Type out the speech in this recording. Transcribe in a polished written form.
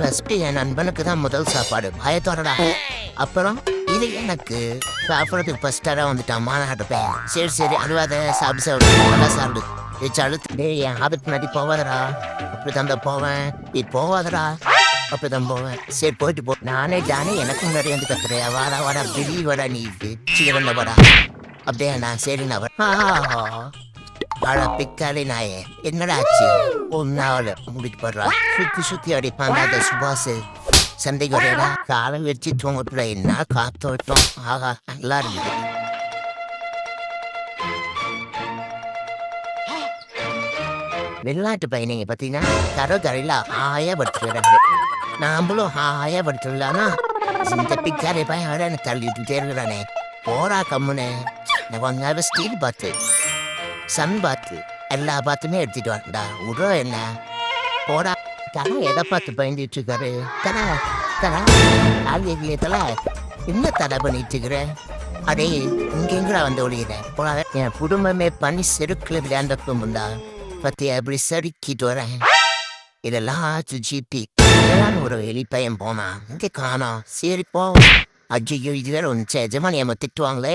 First என் நண்பனுக்கு தான் முதல் சாப்பாடு பயத்தோடடா. அப்புறம் இது எனக்கு சாப்பிட்றதுக்கு ஃபர்ஸ்டாக வந்துட்டான் மாநாட்டப்பேன். சரி சரி அழுவாத சாப்பிடு நல்லா சாப்பிடு. அழுத்து என் ஆபத்து முன்னாடி போவாதடா. அப்படிதான் போவேன். நீ போவாதடா. அப்படிதான் போவேன். சரி போயிட்டு போ. நானே எனக்கு முன்னாடி வந்து கத்துறேன். வாடா வாடா வெளியே வாடா நீ சீக்கிரம் வாடா. அப்படியே நான் சரிண்ணா வாடா பிக்காலே நாயே என்னடா ஆச்சு? ஒன்னாவில் முடிட்டு போடுறா. சுத்தி அடிப்பான் அந்த சுபாஷ் சண்டைக்கு வரையடா. காலம் வச்சு தூங்கிட்டுடா. என்ன காத்தோட்டம். ஆகா நல்லா இருக்குது. வெளிநாட்டு பையனிங்க பார்த்தீங்கன்னா கரையில் ஆயா படுத்துக்கிறாங்க. நாமளும் ஆயா படுத்துடலான்னா இந்த பிக்காரே பையன் எனக்கு தள்ளிட்டு இருக்கிறானே. போரா கம்முனே. நான் கொஞ்சம் ஸ்டீல் பாத்து சன் பாத்து எல்லா பாத்துமே எடுத்துட்டு வரண்டா. விடுறோ என்ன போடா. தலை எதை பார்த்து பயந்துட்டு இருக்காரு? தலை தலை ஆகிய தலை என்ன தடை பண்ணிட்டு இருக்கிறேன்? அடே இங்கெங்கடா வந்து ஒழிகிறேன். போடாத. என் குடும்பமே பண்ணி செருக்கில் விளையாண்டக்கும் முண்டா பத்தியா எப்படி செருக்கிட்டு வரேன். இதெல்லாம் ஆச்சு ஜிபி. ஒரு எலி பையன் போனா இங்கே காணோம். சரி போ. ஐயோ இது வேற ஒன்று எஜமானி திட்டுவாங்களே.